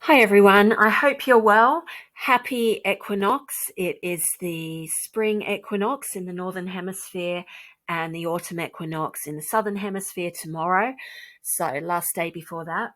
Hi everyone, I hope you're well. Happy equinox. It is the spring equinox in the northern hemisphere and the autumn equinox in the southern hemisphere tomorrow. So last day before that.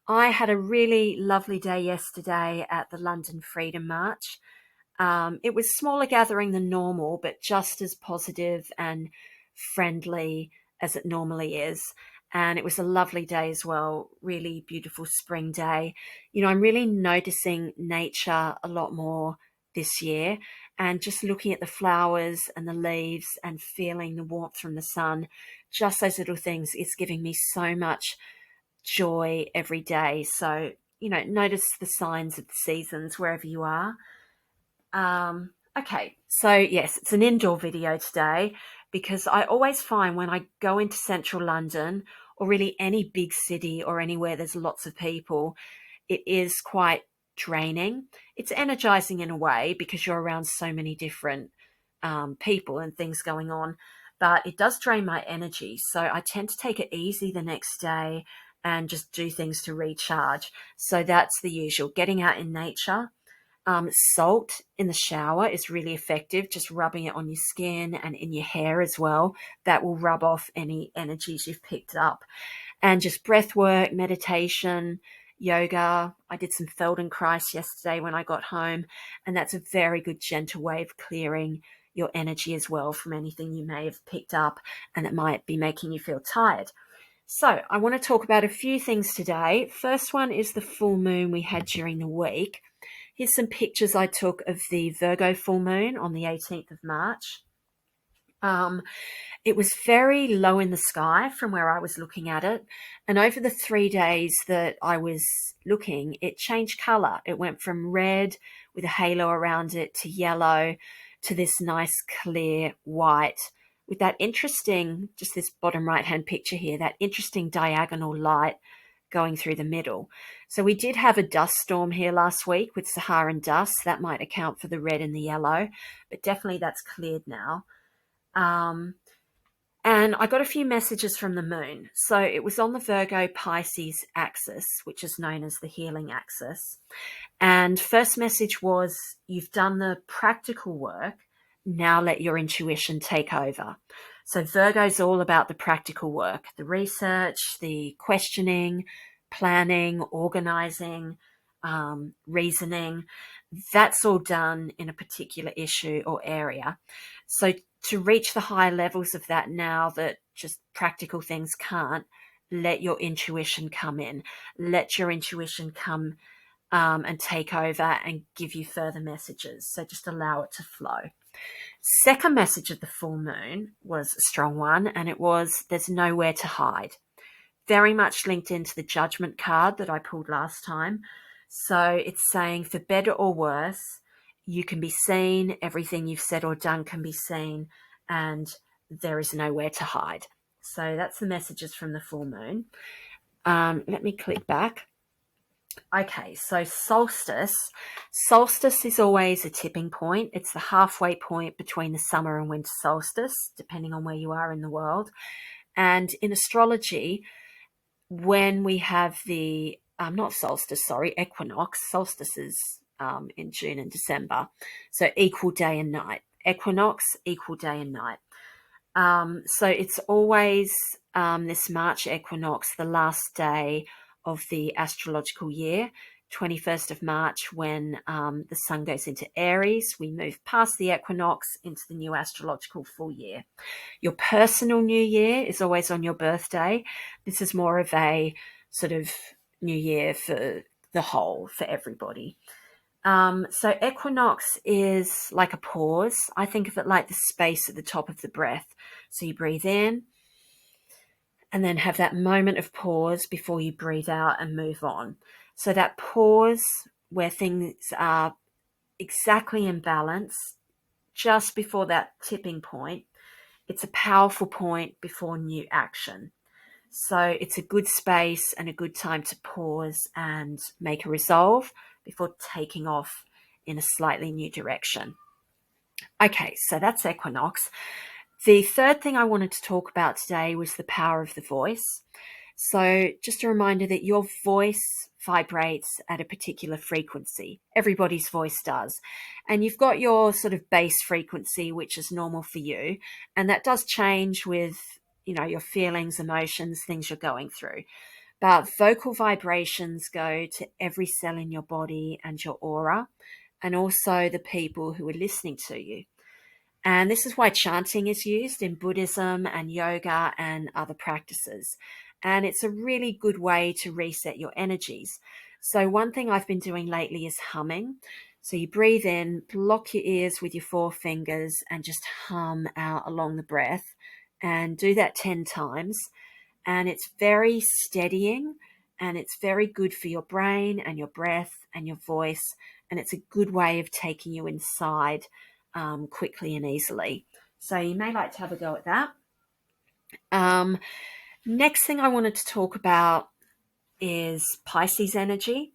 I had a really lovely day yesterday at the London Freedom March. It was smaller gathering than normal, but just as positive and friendly as it normally is. And it was a lovely day as well, really beautiful spring day. You know, I'm really noticing nature a lot more this year and just looking at the flowers and the leaves and feeling the warmth from the sun. Just those little things is giving me so much joy every day. So, notice the signs of the seasons wherever you are. Okay, so yes, it's an indoor video today because I always find when I go into central London or really any big city or anywhere there's lots of people, it is quite draining. It's energizing in a way because you're around so many different people and things going on, but it does drain my energy. So I tend to take it easy the next day and just do things to recharge. So that's the usual, getting out in nature. Salt in the shower is really effective, just rubbing it on your skin and in your hair as well. That will rub off any energies you've picked up. And just breath work, meditation, yoga. I did some Feldenkrais yesterday when I got home, and that's a very good, gentle way of clearing your energy as well from anything you may have picked up and that might be making you feel tired. So, I want to talk about a few things today. First one is the full moon we had during the week. Here's some pictures I took of the Virgo full moon on the 18th of March. It was very low in the sky from where I was looking at it. And over the 3 days that I was looking, it changed color. It went from red with a halo around it to yellow to this nice clear white with that interesting, just this bottom right-hand picture here, that interesting diagonal light going through the middle. So we did have a dust storm here last week with Saharan dust. That might account for the red and the yellow, but definitely that's cleared now. And I got a few messages from the moon. So it was on the Virgo Pisces axis, which is known as the healing axis. And first message was, you've done the practical work. Now let your intuition take over. So Virgo's all about the practical work, the research, the questioning, planning, organizing, reasoning. That's all done in a particular issue or area. So to reach the higher levels of that now that just practical things can't, let your intuition come in. Let your intuition come and take over and give you further messages. So just allow it to flow. Second message of the full moon was a strong one, and it was, there's nowhere to hide. Very much linked into the judgment card that I pulled last time. So it's saying, for better or worse, you can be seen, everything you've said or done can be seen, and there is nowhere to hide. So that's the messages from the full moon. Let me click back. Okay, so solstice. Solstice is always a tipping point. It's the halfway point between the summer and winter solstice, depending on where you are in the world. And in astrology, when we have the, not solstice, sorry, equinox, solstice is in June and December. So equal day and night. Equinox, equal day and night. So it's always this March equinox, the last day of the astrological year, 21st of March, when the sun goes into Aries. We move past the equinox into the new astrological full year. Your personal new year is always on your birthday. This is more of a sort of new year for the whole, for everybody. So equinox is like a pause. I think of it like the space at the top of the breath. So you breathe in and then have that moment of pause before you breathe out and move on. So that pause where things are exactly in balance, just before that tipping point, it's a powerful point before new action. So it's a good space and a good time to pause and make a resolve before taking off in a slightly new direction. Okay, so that's equinox. The third thing I wanted to talk about today was the power of the voice. So just a reminder that your voice vibrates at a particular frequency. Everybody's voice does. And you've got your sort of base frequency, which is normal for you. And that does change with, your feelings, emotions, things you're going through. But vocal vibrations go to every cell in your body and your aura, and also the people who are listening to you. And this is why chanting is used in Buddhism and yoga and other practices. And it's a really good way to reset your energies. So one thing I've been doing lately is humming. So you breathe in, block your ears with your 4 fingers and just hum out along the breath, and do that 10 times. And it's very steadying, and it's very good for your brain and your breath and your voice. And it's a good way of taking you inside quickly and easily. So you may like to have a go at that. Next thing I wanted to talk about is Pisces energy.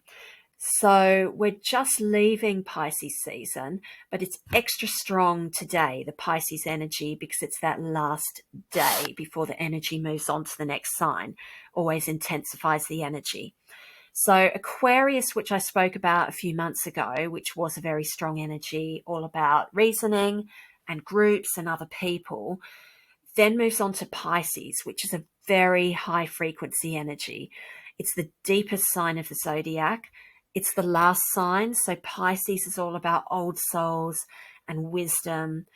So we're just leaving Pisces season, but it's extra strong today, the Pisces energy, because it's that last day before the energy moves on to the next sign. Always intensifies the energy. So Aquarius, which I spoke about a few months ago, which was a very strong energy, all about reasoning and groups and other people, then moves on to Pisces, which is a very high frequency energy. It's the deepest sign of the zodiac. It's the last sign. So Pisces is all about old souls and wisdom,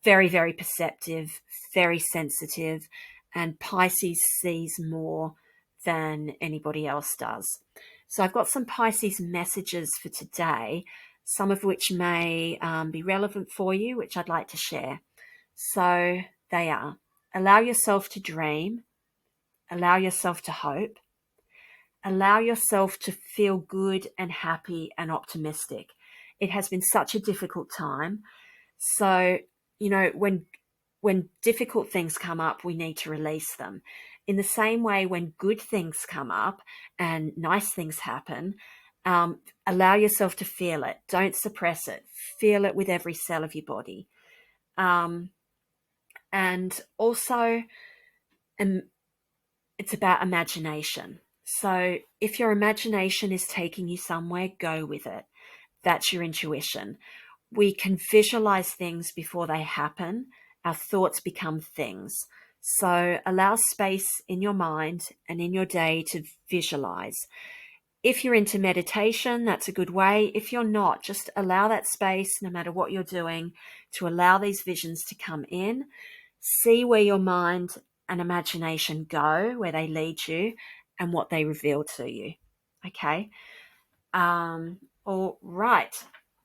very, very perceptive, very sensitive, and Pisces sees more than anybody else does. So I've got some Pisces messages for today, some of which may be relevant for you, which I'd like to share. So they are: allow yourself to dream, allow yourself to hope, allow yourself to feel good and happy and optimistic. It has been such a difficult time. So, when difficult things come up, we need to release them. In the same way, when good things come up and nice things happen, allow yourself to feel it. Don't suppress it. Feel it with every cell of your body. And also, it's about imagination. So if your imagination is taking you somewhere, go with it. That's your intuition. We can visualize things before they happen. Our thoughts become things. So allow space in your mind and in your day to visualize. If you're into meditation, that's a good way. If you're not, just allow that space, no matter what you're doing, to allow these visions to come in. See where your mind and imagination go, where they lead you, and what they reveal to you. Okay. All right.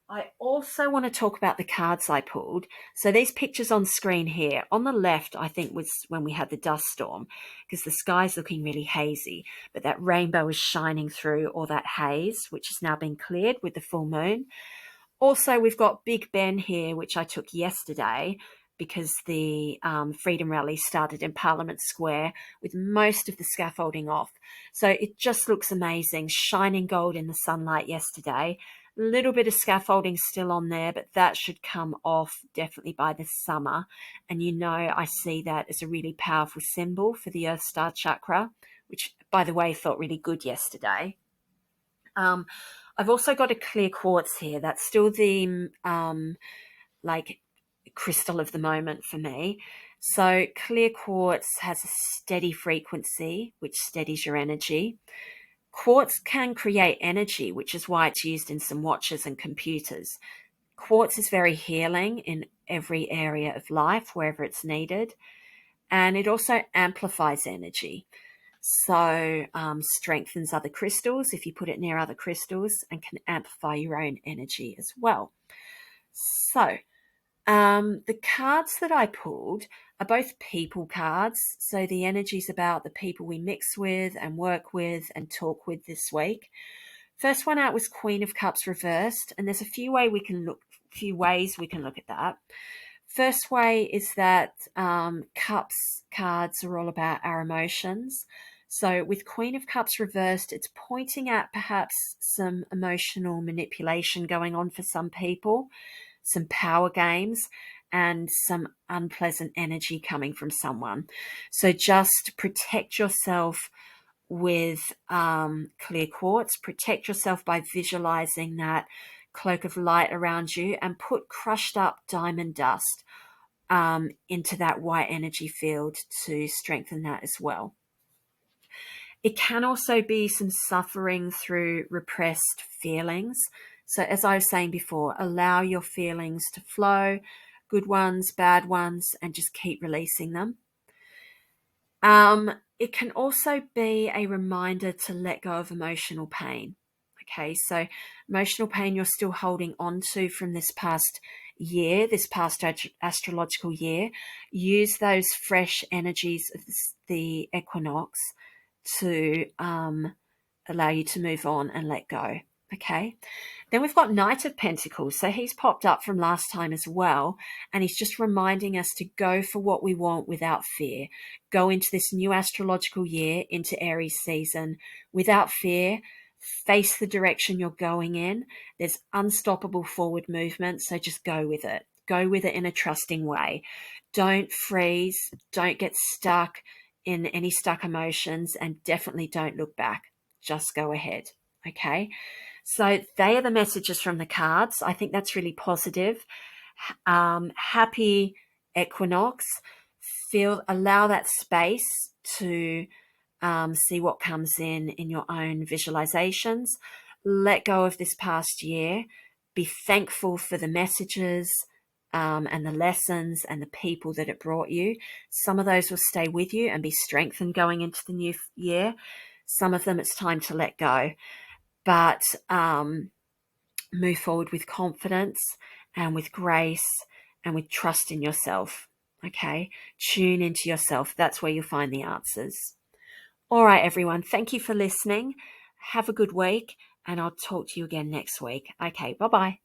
I also want to talk about the cards I pulled. So these pictures on screen here, on the left, I think was when we had the dust storm, because the sky's looking really hazy, but that rainbow is shining through all that haze, which has now been cleared with the full moon. Also, we've got Big Ben here, which I took yesterday, because the Freedom Rally started in Parliament Square with most of the scaffolding off. So it just looks amazing, shining gold in the sunlight yesterday. A little bit of scaffolding still on there, but that should come off definitely by the summer. And I see that as a really powerful symbol for the Earth Star Chakra, which, by the way, felt really good yesterday. I've also got a clear quartz here. That's still the crystal of the moment for me. So clear quartz has a steady frequency, which steadies your energy. Quartz can create energy, which is why it's used in some watches and computers. Quartz is very healing in every area of life, wherever it's needed. And it also amplifies energy. So strengthens other crystals if you put it near other crystals, and can amplify your own energy as well. So the cards that I pulled are both people cards. So the energy's about the people we mix with and work with and talk with this week. First one out was Queen of Cups reversed, and there's a few ways we can look at that. First way is that Cups cards are all about our emotions. So with Queen of Cups reversed, it's pointing at perhaps some emotional manipulation going on for some people, some power games, and some unpleasant energy coming from someone. So just protect yourself with clear quartz. Protect yourself by visualizing that cloak of light around you, and put crushed up diamond dust into that white energy field to strengthen that as well. It can also be some suffering through repressed feelings. So, as I was saying before, allow your feelings to flow, good ones, bad ones, and just keep releasing them. It can also be a reminder to let go of emotional pain. Okay, so emotional pain you're still holding on to from this past year, this past astrological year. Use those fresh energies of the equinox to allow you to move on and let go. Okay. Then we've got Knight of Pentacles. So he's popped up from last time as well. And he's just reminding us to go for what we want without fear. Go into this new astrological year, into Aries season, without fear. Face the direction you're going in. There's unstoppable forward movement. So just go with it. Go with it in a trusting way. Don't freeze. Don't get stuck in any stuck emotions, and definitely don't look back. Just go ahead. Okay. So they are the messages from the cards. I think that's really positive. Happy equinox. Allow that space to see what comes in your own visualizations. Let go of this past year. Be thankful for the messages and the lessons and the people that it brought you. Some of those will stay with you and be strengthened going into the new year. Some of them it's time to let go. But move forward with confidence and with grace and with trust in yourself. Okay, tune into yourself. That's where you'll find the answers. All right, everyone. Thank you for listening. Have a good week, and I'll talk to you again next week. Okay, bye-bye.